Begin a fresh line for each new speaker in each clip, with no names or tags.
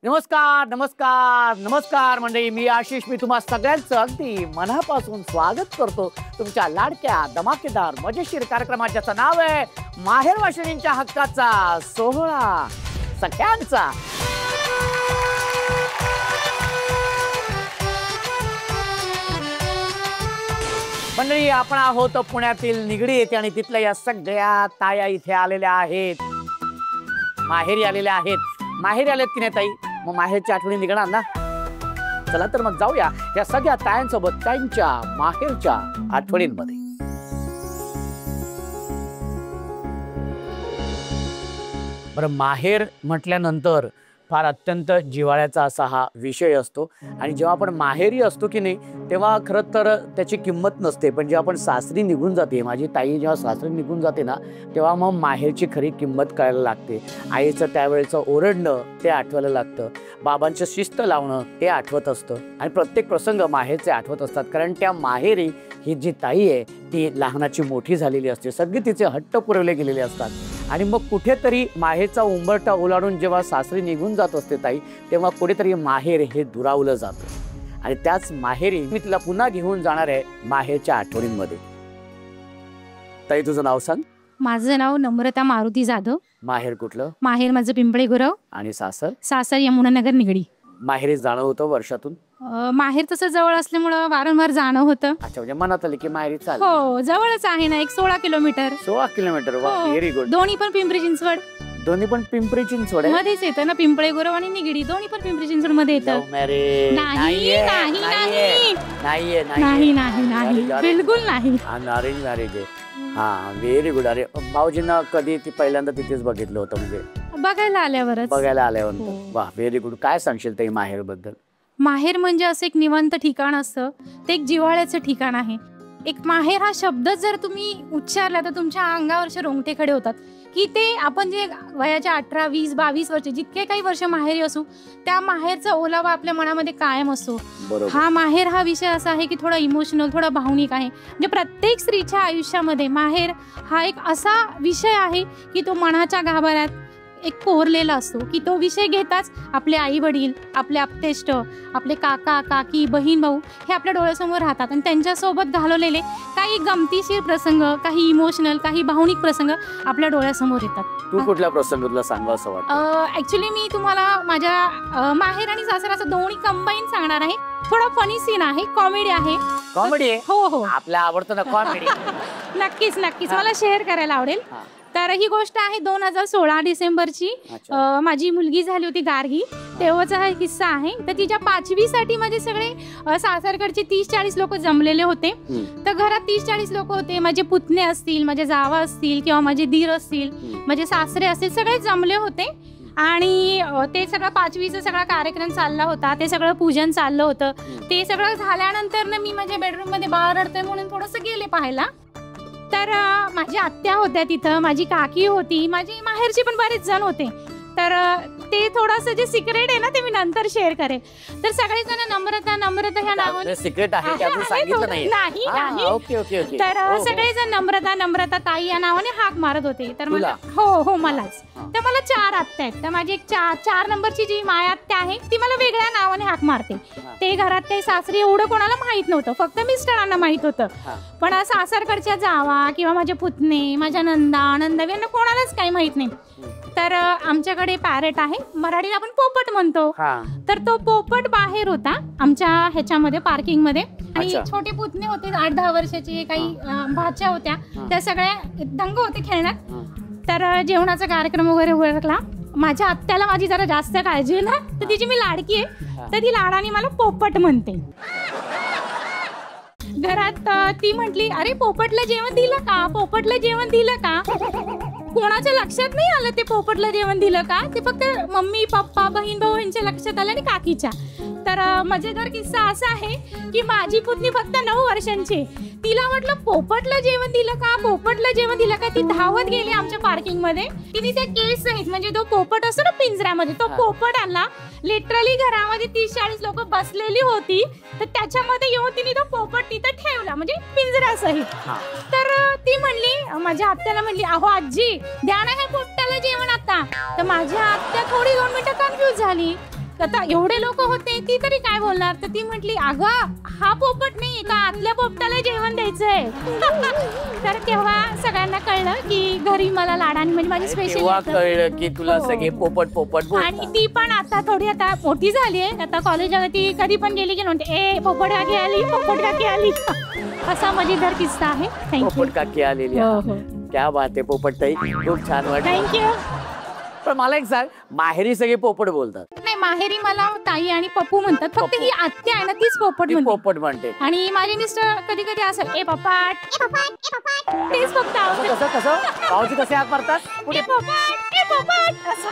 नमस्कार नमस्कार नमस्कार मंडळी, मी आशिष. मी तुम्हा सगळ्यांचं अगदी मनापासून स्वागत करतो तुमच्या लाडक्या धमाकेदार मजेशीर कार्यक्रमात, ज्याचं नाव आहे माहेर वाशिणींच्या हक्काचा सोहळा सख्यांचा. मंडळी, आपण आहोत पुण्यातील निगडी येथे आणि तिथल्या या सगळ्या ताया इथे आलेल्या आहेत, माहेरी आलेल्या आहेत. माहेरी आलेत की नाही ताई? मग माहेरच्या आठवणी निघणार ना. चला तर मग जाऊया या सगळ्या तायांसोबत त्यांच्या माहेरच्या आठवणींमध्ये. बरं, माहेर म्हटल्यानंतर फार अत्यंत जिव्हाळ्याचा असा हा विषय असतो आणि जेव्हा आपण माहेरी असतो की नाही तेव्हा खरं तर त्याची किंमत नसते, पण जेव्हा आपण सासरी निघून जाते, माझी ताई जेव्हा सासरी निघून जाते ना तेव्हा मग माहेरची खरी किंमत कळायला लागते. आईचं त्यावेळेचं ओरडणं ते आठवायला लागतं, बाबांचं शिस्त लावणं ते आठवत असतं आणि प्रत्येक प्रसंग माहेरचे आठवत असतात. कारण त्या माहेरी ही जी ताई आहे ती लहानाची मोठी झालेली असते, सगळे तिचे हट्ट पुरवले गेलेले असतात आणि मग कुठेतरी माहेरचा उंबरठा ओलांडून जेव्हा सासरी निघून जात असते ताई, तेव्हा कुठेतरी माहेर हे दुरावलं जातं आणि त्याच माहेरी मी तिला पुन्हा घेऊन जाणार आहे माहेरच्या आठवणींमध्ये. ताई, तुझं नाव सांग.
माझं नाव नम्रता मारुती जाधव.
माहेर कुठलं?
माहेर माझं पिंपळे गुरव.
आणि सासर?
सासर यमुनानगर निगडी.
माहेरी जाणं होतं वर्षातून?
माहेर तसं जवळ असल्यामुळं वारंवार जाणं होतं.
अच्छा, म्हणजे मनात आली की माहेरी चाल.
हो, जवळच आहे ना, एक 16 किलोमीटर.
16 किलोमीटर. Very good.
दोन्ही पण पिंपरी चिंचवड.
दोन्ही पण पिंपरी चिंचवड
मध्येच येतं ना, पिंपळे गुरव आणि निगडी दोन्ही पण पिंपरी चिंचवड मध्ये येतं. नाही, बिलकुल नाही.
अरेंज मॅरेज आहे. हा, व्हेरी गुड. अरे, भाऊजींना कधी ती पहिल्यांदा तिथेच बघितलं होतं? म्हणजे
बघायला आल्यावर.
वा, व्हेरी गुड. काय सांगशील ताई माहेर बद्दल?
माहेर म्हणजे असं एक निवांत ठिकाण असतं, ते एक जिव्हाळ्याचं ठिकाण आहे. एक माहेर हा शब्द जर तुम्ही उच्चारला तर तुमच्या अंगावरचे रोंगटे खडे होतात, की ते आपण जे वयाच्या 18, 20, 22 वर्ष जितके काही वर्ष माहेरी असू त्या माहेरचा ओलावा आपल्या मनामध्ये कायम असतो. हा माहेर हा विषय असा आहे की थोडा इमोशनल, थोडा भावनिक आहे. म्हणजे प्रत्येक स्त्रीच्या आयुष्यामध्ये माहेर हा एक असा विषय आहे की तो मनाच्या गाभाऱ्यात एक कोरलेला असतो, की तो विषय घेताच आपले आई वडील, आपले आप्तेष्ट, आपले काका काकी, बहीण भाऊ हे आपल्या डोळ्यासमोर राहतात आणि त्यांच्यासोबत घालवलेले काही गमतीशीर प्रसंग, काही इमोशनल, काही भावनिक प्रसंग आपल्या डोळ्यासमोर येतात.
तू कुठल्या प्रसंग तुला सांगा असं वाटतं?
ऍक्च्युली मी तुम्हाला माझ्या माहेर आणि सासराचं दोन्ही कंबाईन सांगणार आहे. थोडा फनी सीन आहे, कॉमेडी आहे.
कॉमेडी आहे?
हो,
आपल्या आवडतं ना कॉमेडी.
नक्कीच मला शेअर करायला आवडेल. तर ही गोष्ट आहे 2016 डिसेंबरची. माझी मुलगी झाली होती गार्गी, तेव्हाचा हा किस्सा आहे. तर तिच्या 5वी साठी माझे सगळे सासरकडचे 30-40 लोक जमलेले होते. तर घरात 30-40 लोक होते. माझे पुतणे असतील, माझे जावा असतील किंवा माझे दीर असतील, माझे सासरे असतील, सगळे जमले होते आणि ते सगळं 5वीचा सगळा कार्यक्रम चालला होता, ते सगळं पूजन चाललं होतं. ते सगळं झाल्यानंतर ना मी माझ्या बेडरूम मध्ये बाळ रडतोय म्हणून थोडंसं गेले पाहायला. तर माझी आत्या होत्या तिथं, माझी काकी होती, माझी माहेरची पण बरेच जण होते. तर ते थोडंसं जे सिक्रेट आहे ना ते मी नंतर शेअर करेन. तर सगळेजण नम्रता ह्या नावाने
सिक्रेट आहे की अजून सांगितलं नाही? ओके.
तर सगळेजण नम्रता ताई या नावाने हाक मारत होते. तर मला हो मलाच. तर मला 4 आत्या आहेत. तर माझी एक 4 नंबरची जी माय आत्या आहे ती मला वेगळ्या नावाने हाक मारते. ते घरात काही सासरी एवढं कोणाला माहित नव्हतं, फक्त मिस्टरांना माहित होतं. पण सासरकडच्या जावा किंवा माझे पुतणे, माझ्या नंदावी यांना कोणालाच काही माहित नाही. तर आमच्याकडे पॅरेट आहे, मराठीत आपण पोपट म्हणतो. तर तो पोपट बाहेर होता आमच्या ह्याच्यामध्ये पार्किंग मध्ये आणि छोटे पुतणे होते 8-10 वर्षाचे, काही भाच्या होत्या, त्या सगळ्या दंग होते खेळण्यात. तर जेवणाचा कार्यक्रम वगैरे ओळखला. माझ्या आत्याला माझी जरा जास्त काळजी आहे ना, तर तिची मी लाडकी आहे, तर ती लाडाने मला पोपट म्हणते. घरात ती म्हटली, अरे पोपटला जेवण दिलं का, पोपटला जेवण दिलं का. कोणाच्या लक्षात नाही आलं ते पोपटला जेवण दिलं का, ते फक्त मम्मी पप्पा बहीण भाऊ यांच्या लक्षात आलं आणि काकीच्या. तर मजेदार किस्सा असा आहे की माझी पुतणी फक्त 9 वर्षांची, तिला म्हटलं पोपटला जेवण दिलं का, पोपटला जेवण दिलं का. ती धावत गेली आमच्या पार्किंग मध्ये. तिने त्या केस सहित, म्हणजे तो पोपट असतो ना पिंजऱ्यामध्ये, तो पोपट आणला. लिटरली घरामध्ये 30-40 लोक बसलेली होती, तर त्याच्यामध्ये येऊन तिने तो पोपट तिथं ठेवला, म्हणजे पिंजऱ्यासहित. तर ती म्हणली, माझ्या आत्याला म्हणली, अहो आजी द्या ना ह्या पोपटाला जेवण आता. तर माझी आत्या थोडी 2 मिनिटं कन्फ्युज झाली. आता एवढे लोक होते, ती तरी काय बोलणार. तर ती म्हटली, अगं हा पोपट नाही का, आतल्या पोपटाला जेवण द्यायचंय. तर तेव्हा सगळ्यांना कळलं की घरी मला लाडाने म्हणजे माझी स्पेशल
कळलं की तुला सगळे पोपट पोपट बोलतात.
आणि ती पण आता थोडी आता मोठी झाली आहे, आता कॉलेजला ती कधी पण गेली की म्हणते, ए पोपट काकी आली, पोपट काकी आली. असा मजेदार किस्सा आहे. थँक्यू.
पोपट काकी आलेली आहे. क्या बात आहे पोपट ताई, खूप छान वाटलं.
थँक्यू.
पण मला एक सांग, माहेरी सगळे पोपट बोलतात.
नाही, माहेरी मला ताई आणि पप्पू म्हणतात. फक्त ही आत्या आहे ना, तीच पोपट
ती
म्हणते.
पोपट म्हणते.
आणि माझे मिस्टर कधी कधी असं, ए पपाट, तेच फक्त आवडतं.
कसं कसं भाऊजी कसे हाक मारतात,
ए पपाट, ए पपाट असं.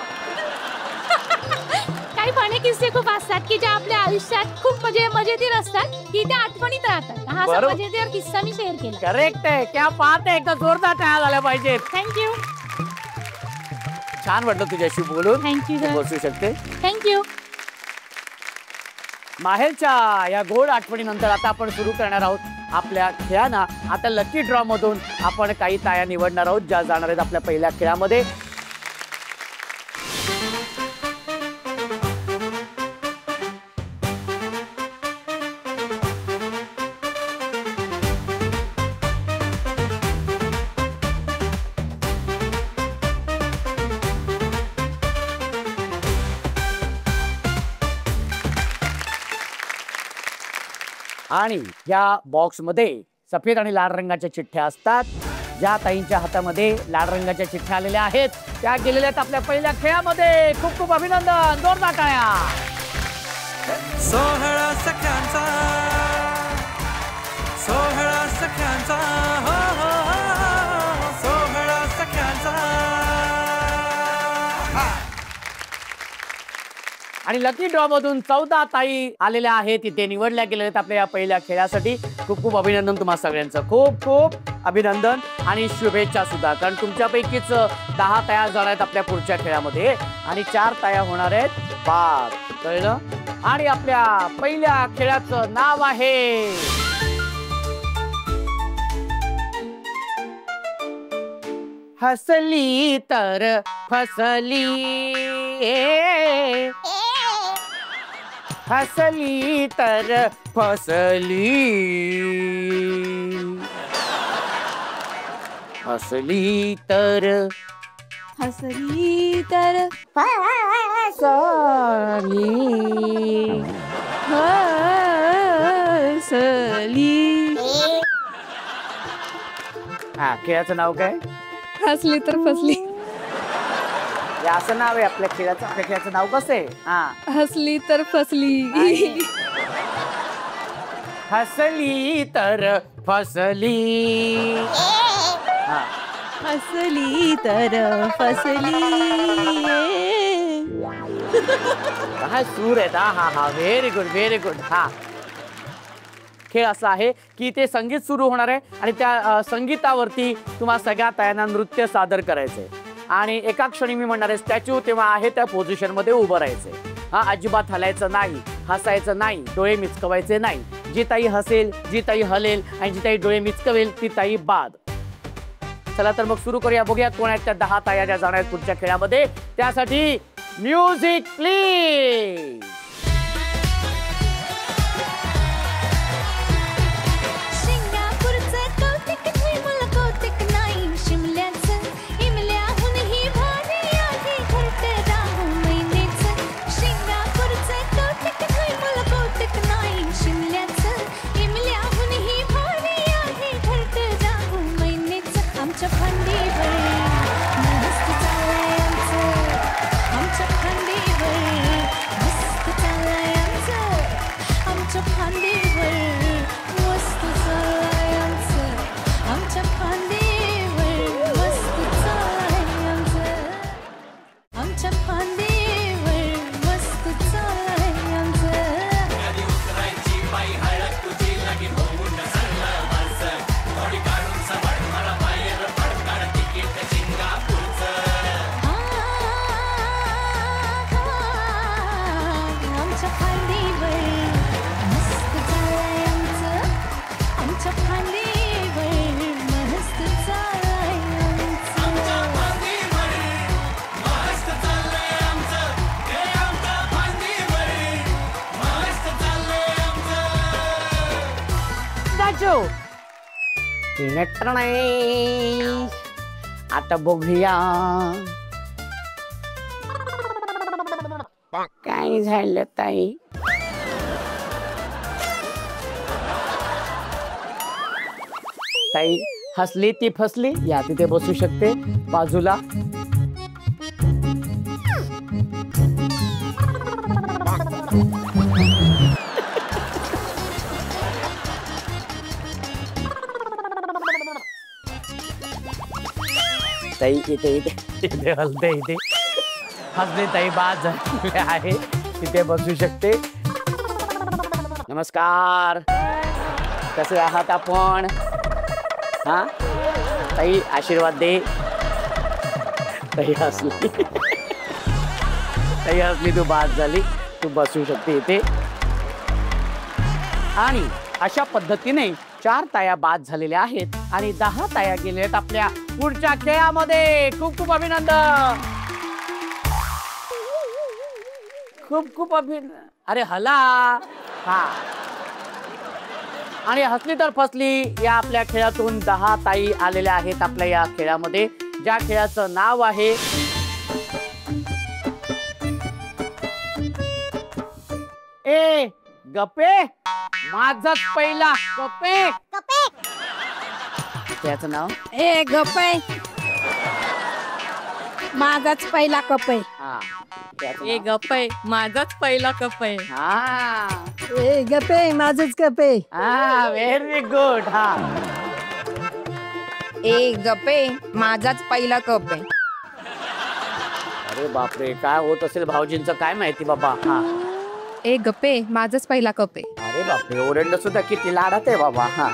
काही फनी किस्से खूप असतात की जे आपल्या आयुष्यात खूप मजेदार असतात, की त्या आठवणीत राहतात. हा असा
बरोबर.
मजेदार किस्सा मी शेअर केला.
करेक्ट आहे. क्या बात आहे. एकदा जोरदार टाळ्या झाल्या पाहिजेत.
थँक्यू.
छान वाटलं तुझ्याशी बोलून.
थँक्यू
तू
सर.
बसू शकते.
थँक्यू.
माहेरच्या या गोड आठवणीनंतर आता आपण सुरू करणार आहोत आपल्या खेळांना. आता लकी ड्रॉ मधून आपण काही ताया निवडणार आहोत, ज्या जाणार आहेत आपल्या पहिल्या खेळामध्ये. आणि या बॉक्समध्ये सफेद आणि लाल रंगाच्या चिठ्ठ्या असतात. ज्या ताईंच्या हातामध्ये लाल रंगाच्या चिठ्ठ्या आलेल्या आहेत त्या गेलेल्या आहेत आपल्या पहिल्या खेळामध्ये. खूप खूप अभिनंदन. जोरदार टाळ्या.
सोहळा सख्यांचा, सोहळा सख्यांचा, हो हो हो, सोहळा सख्यांचा.
आणि लकी ड्रॉ मधून 14 ताई आलेल्या आहेत, तिथे निवडल्या गेलेल्या आहेत आपल्या या पहिल्या खेळासाठी. खूप खूप अभिनंदन तुम्हा सगळ्यांचं. खूप खूप अभिनंदन आणि शुभेच्छा सुद्धा, कारण तुमच्यापैकीच 10 ताया जाणार आहेत आपल्या पुढच्या खेळामध्ये आणि 4 ताया होणार आहेत बाद. कळलं. आणि आपल्या पहिल्या खेळाचं नाव आहे हसली तर फसली, हसली तर फसली, हसली तर
हसली तर
फसली,
हसली.
हा खेळाचं नाव काय.
हसली तर फसली.
हे असं नाव आहे आपल्या खेळाचं. आपल्या खेळाचं नाव कसं आहे. हा
हसली तर फसली.
नाही. हसली तर फसली. हा
हसली तर फसली.
काय सूर आहेत. हा हा हा व्हेरी गुड व्हेरी गुड. हा खेळ असा आहे की ते संगीत सुरू होणार आहे आणि त्या संगीतावरती तुम्हा सगळ्या तायांना नृत्य सादर करायचंय आणि एका क्षणी मी म्हणणार आहे स्टॅच्यू, तेव्हा आहे त्या पोझिशन मध्ये उभं राहायचंय. हा अजिबात हलायचं नाही, हसायचं नाही, डोळे मिचकवायचे नाही. जी ताई हसेल, जी ताई हलेल आणि जी ताई डोळे मिचकवेल ती ताई बाद. चला तर मग सुरू करूया. बघूया कोण आहेत त्या 10 ताया ज्या जाणार आहेत पुढच्या खेळामध्ये. त्यासाठी म्युझिक प्लीज. बाजू. आता बघूया काय झालं ताई. ताई हसली ती फसली. या तिथे बसू शकते बाजूला. ताई इथे इथे इथे हलते इथे हसले. ताई बाद झाले आहे तिथे बसू शकते. नमस्कार, कसे आहात आपण? हा ताई आशीर्वाद दे. ताई हसली. ताई हसली, तू बाद झाली. तू बसू शकते इथे. आणि अशा पद्धतीने 4 ताया बाद झालेल्या आहेत आणि 10 ताया गेल्या आहेत आपल्या पुढच्या खेळामध्ये. खूप खूप अभिनंदन. खूप खूप अभिनंदन. अरे हला. हा आणि हसली तर फसली या आपल्या खेळातून 10 ताई आलेल्या आहेत आपल्या या खेळामध्ये, ज्या खेळाचं नाव आहे ए गप्पे माझाच पहिला कप्पे. त्याचं नाव
ए गप्पे माझाच पहिला कप आहे.
हा त्याचं
ए
नाव?
गप्पे माझाच पहिला कप आहे.
हा
ए गप्पे माझच कप आहे.
हा व्हेरी गुड. हा
ए गप्पे माझाच पहिला कप आहे.
अरे बापरे, काय होत असेल भाऊजींचं काय माहिती बाबा. हा
ए गप्पे माझाच पहिला कप आहे.
अरे बापरे, ओरडलं सुद्धा किती लाडात आहे बाबा. हा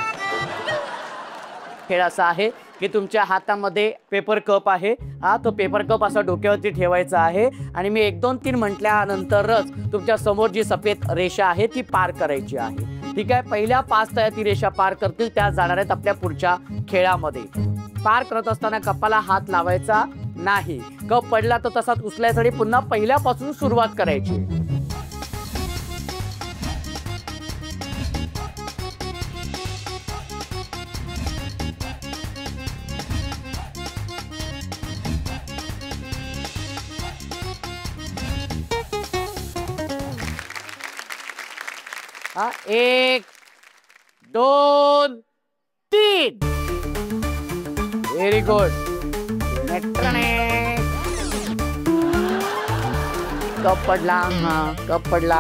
खेळ असा आहे की तुमच्या हातामध्ये पेपर कप आहे. हा तो पेपर कप असा डोक्यावरती ठेवायचा आहे आणि मी 1 2 3 म्हटल्यानंतरच तुमच्या समोर जी सफेद रेषा आहे ती पार करायची आहे. ठीक आहे, पहिल्या 5 ताया ती रेषा पार करतील त्या जाणार आहेत आपल्या पुढच्या खेळामध्ये. पार करत असताना कपाला हात लावायचा नाही. कप पडला तर तसाच उचलायसाठी पुन्हा पहिल्यापासून सुरुवात करायची. हा 1 2 3. Very good. कप पडला. हा कप पडला.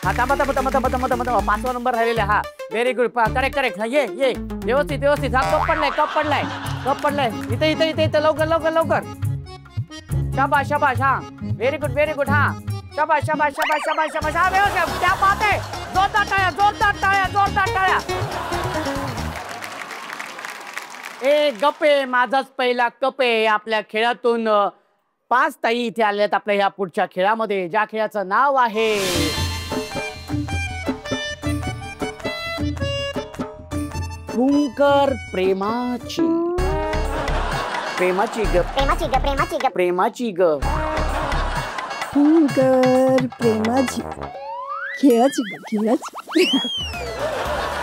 हा थांबा थांबा थांबा थांबा थांबा थांबा. 5वा नंबर राहिलेला. हा व्हेरी गुड. Correct correct. हा ये ये व्यवस्थित व्यवस्थित. हा कप पडलाय कप पडलाय कप पडलाय. इथे इथे इथे इथे लवकर लवकर लवकर. शाबाश शाबाश. हा व्हेरी गुड व्हेरी गुड. हा शाबाश शाबाश शाबाश शाबाश शाबाश. हा व्यवस्थित. क्या बात आहे. जोरदार टाळ्या जोरदार टाळ्या जोरदार टाळ्या. ए गप्पे माझाच पहिला कपे आपल्या खेळातून 5 ताई इथे आल्यात आपल्या ह्या पुढच्या खेळामध्ये, ज्या खेळाचं नाव आहे फुंकर प्रेमाची. प्रेमाची ग प्रेमाची ग प्रेमाची ग प्रेमाची ग.
फुंकर प्रेमाची खेळाची खेळाची.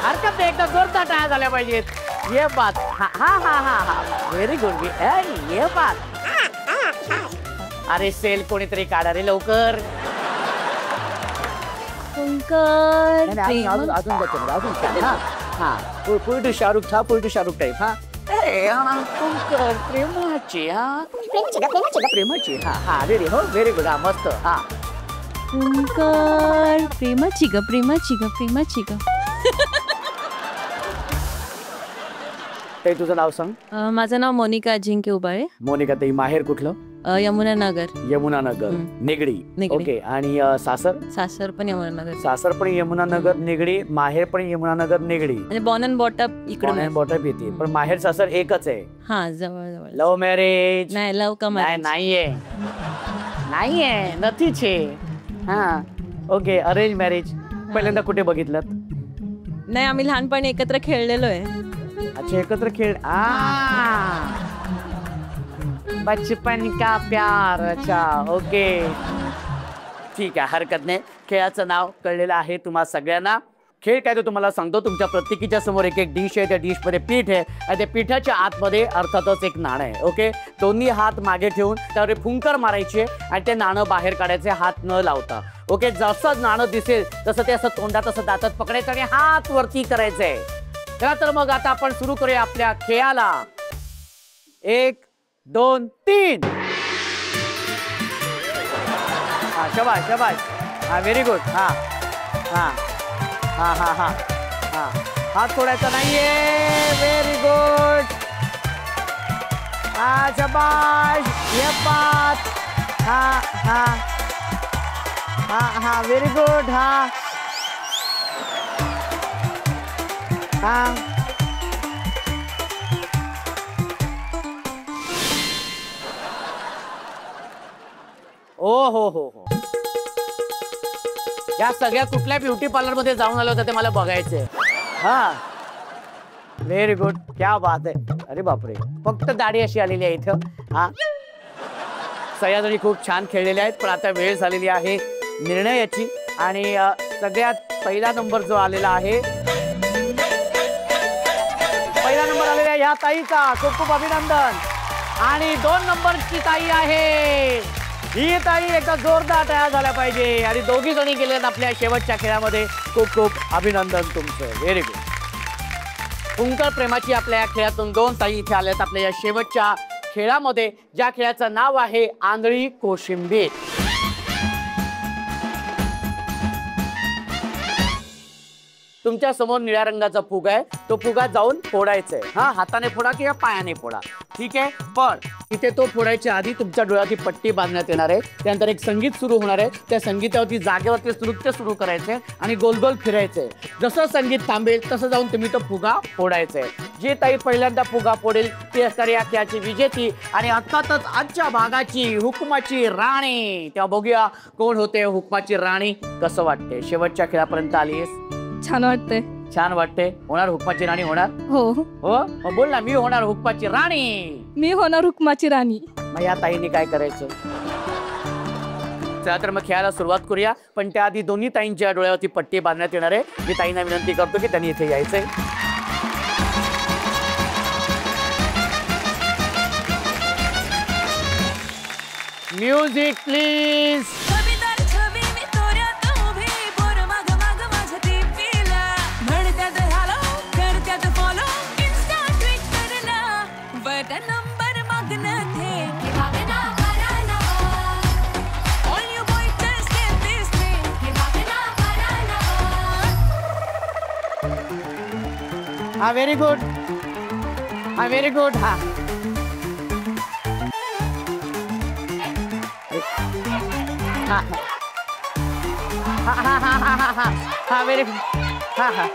हरकत नाही, एकदा जोरदार टाळ्या झाल्या पाहिजेत. ये बात. हा हा हा हा हा व्हेरी गुड. ये बात. अरे सेल कोणीतरी काढा रे लवकर.
फुंकर
अजून अजून बघतो अजून छान. हा हा पुढे टू शाहरुख. हा पुढे टू शाहरुख टाईप. हा फुंकर प्रेमाची. हा प्रेमाची. हा हा व्हेरी हो व्हेरी गुड. हा मस्त. हा
फुंकर प्रेमाची ग प्रेमाची ग प्रेमाची ग.
ते तुझं नाव सांग.
माझं नाव मोनिका अजिंक्य उबाळे.
मोनिका. ताई माहेर कुठलं?
यमुनानगर.
यमुनानगर निगडी.
निगडी.
ओके. आणि सासर?
सासर पण यमुनानगर.
सासर पण यमुनानगर निगडी, माहेर पण यमुनानगर निगडी.
म्हणजे बॉर्न अँड बॉटअप इकडे.
बॉटअप येते पण माहेर सासर एकच आहे.
हा जवळ जवळ.
Love marriage?
नाही लव का
नाही नाहीये नाहीये नथीच आहे. हा ओके. अरेंज मॅरेज पहिल्यांदा कुठे बघितलं?
नाही आम्ही लहानपणी एकत्र खेळलेलो आहे.
अच्छा एकत्र खेळ. बचपन का प्यार. अच्छा ओके. ठीक आहे, हरकत नाही. खेळाचं नाव कळलेलं आहे तुम्हा सगळ्यांना. खेळ काय तो तुम्हाला सांगतो. तुमच्या प्रत्येकीच्या समोर एक डिश आहे. त्या डिशमध्ये पीठ आहे आणि त्या पिठाच्या आतमध्ये अर्थातच एक नाणं आहे. ओके, दोन्ही हात मागे ठेवून त्यावर फुंकर मारायचे आणि ते नाणं बाहेर काढायचे हात न लावता. ओके, जसं नाणं दिसेल तसं ते असं तोंडात असं दातात पकडायचं आणि हात वरती करायचंय. चला तर मग आता आपण सुरू करूया आपल्या खेळाला. 1 2 3. हा, शाबाश शाबाश. हा, व्हेरी गुड. हा हा हा हा हा हा, हात सोडायचा नाहीये. Very good. हा, शाबाश. ये पाच. हा हा हा हा, व्हेरी गुड. हा हा, ओ हो हो हो. या सगळ्या कुठल्या ब्युटी पार्लर मध्ये जाऊन आलं होतं ते मला बघायचंय. हा, व्हेरी गुड. क्या बात आहे. अरे बापरे, फक्त दाढी अशी आलेली आहे इथं. हा, सह्याद्री खूप छान खेळलेल्या आहेत. पण आता वेळ झालेली आहे निर्णयाची आणि सगळ्यात पहिला नंबर जो आलेला आहे, पहिला नंबर आलेला आहे ह्या ताईचा. खूप खूप अभिनंदन. आणि 2 नंबरची ताई आहे ही ताई. एकदा जोरदार तयार झाल्या पाहिजे. आणि दोघी जणी गेल्यात आपल्या शेवटच्या खेळामध्ये. खूप खूप अभिनंदन तुमचं. Very good. फुंकर प्रेमाची आपल्या या खेळातून 2 ताई इथे आल्यात आपल्या या शेवटच्या खेळामध्ये, ज्या खेळाचं नाव आहे आंधळी कोशिंबीर. तुमच्या समोर निळ्या रंगाचा फुगा आहे. तो फुगा जाऊन फोडायचा आहे. हा, हाताने फोडा किंवा पायाने फोडा, ठीक आहे. पण इथे तो फोडायच्या आधी तुमच्या डोळ्याची पट्टी बांधण्यात येणार आहे. त्यानंतर एक संगीत सुरू होणार आहे. त्या संगीतावरती जागेवरती नृत्य सुरू करायचंय आणि गोल गोल फिरायचंय. जसं संगीत थांबेल तसं जाऊन तुम्ही तो फुगा फोडायचा आहे. जी ताई पहिल्यांदा फुगा फोडेल ती असणार या खेळाची विजेती आणि अर्थातच आजच्या भागाची हुकमाची राणी. तेव्हा बघूया कोण होते हुकमाची राणी. कसं वाटते शेवटच्या खेळापर्यंत आलीस?
छान वाटतंय.
छान वाटते. होणार हुकमाची राणी? होणार.
हो
हो, मग बोल ना, मी होणार हुकमाची राणी.
मी होणार हुकमाची राणी.
मग या ताईंनी काय करायचं? चला तर मग खेळायला सुरुवात करूया. पण त्याआधी दोन्ही ताईंच्या डोळ्यावरती पट्टी बांधण्यात येणार आहे. मी ताईंना विनंती करतो की त्यांनी इथे यायचंय. Music please. हा, व्हेरी गुड. हा, व्हेरी गुड. हा हा हा हा हा हा हा हा हा, व्हेरी गुड. हा हा,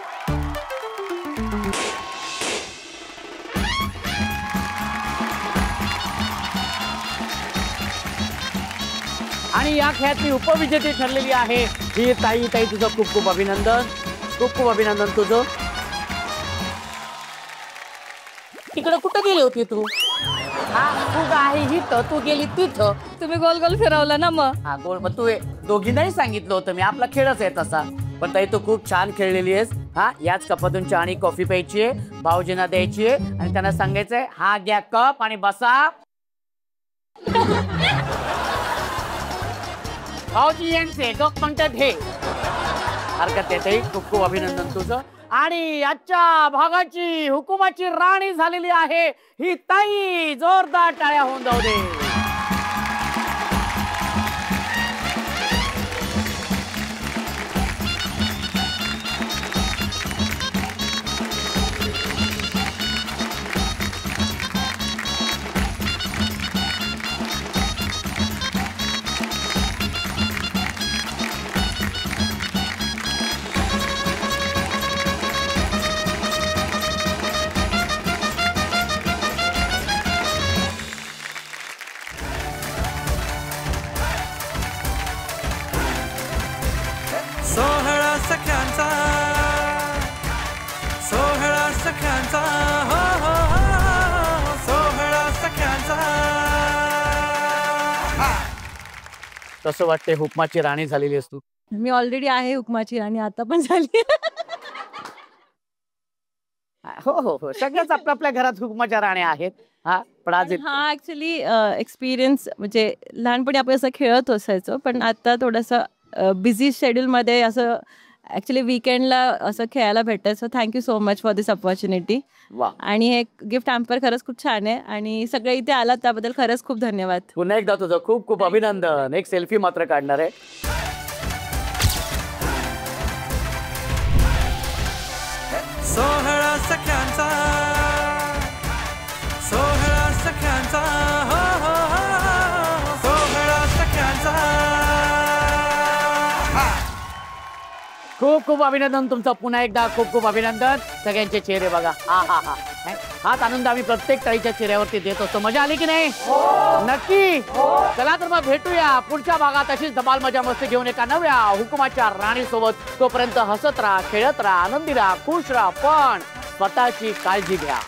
आणि या खेळातली उपविजेती ठरलेली आहे ही ताई. ताई तुझं खूप खूप अभिनंदन. खूप खूप अभिनंदन तुझं. तिकडे कुठं गेली होती तू? हा, तू आहे ही तर तू गेली तिथं.
तुम्ही गोल गोल फिरवला ना मग.
हा, गोल. मग तू दोघींनाही सांगितलं होतं मी, आपला खेळच आहे तसा. पण ताई तू खूप छान खेळलेली आहेस. हा, याच कपातून चहा आणि कॉफी प्यायची आहे, भाऊजींना द्यायची आहे आणि त्यांना सांगायचंय हा घ्या कप आणि बसा. भाऊजी यांचे गप म्हणतात हे. हरकत आहे ताई. खूप खूप अभिनंदन तुझं. आणि आजच्या भागाची हुकुमाची राणी झालेली आहे ही ताई. जोरदार टाळ्या होऊन जाऊ दे.
सोहळा सख्यांचा, सोहळा सख्यांचा, हो हो हो, सोहळा सख्यांचा.
कसं वाटतंय हुकमाची राणी झालेली आहेस तू?
मी ऑलरेडी आहे हुकमाची आणि आता पण झाली.
हो हो हो, सगळ्याच आपल्या आपल्या घरात हुकमाच्या राण्या आहेत. हा पण आज
हा ऍक्च्युली एक्सपिरियन्स म्हणजे लहानपणी आपण असं खेळत असायचो, पण आता थोडंसं बिझी शेड्यूलमध्ये असं ॲक्च्युली वीकेंडला असं खेळायला भेटतं. So thank you so much for this opportunity.
वा,
आणि हे गिफ्ट हॅम्पर खरंच खूप छान आहे आणि सगळे इथे आलात त्याबद्दल खरंच खूप धन्यवाद.
पुन्हा एकदा तुझं खूप खूप अभिनंदन. एक सेल्फी मात्र काढणार आहे.
सोहळा सख्यांचा, सोहळा सख्यांचा, हो हो हो, सोहळा सख्यांचा.
खूप खूप अभिनंदन तुमचं. पुन्हा एकदा खूप खूप अभिनंदन. सगळ्यांचे चेहरे बघा. हा हा हा, हाच आनंद आम्ही प्रत्येक ताईच्या चेहऱ्यावरती देत असतो. मजा आली की नाही? नक्की. चला तर मग भेटूया पुढच्या भागात अशीच धमाल मजा मस्ती घेऊन एका नव्या हुकुमाच्या राणी सोबत. तोपर्यंत हसत राहा, खेळत राहा, आनंदी राहा, खुश राहा, पण स्वतःची काळजी घ्या.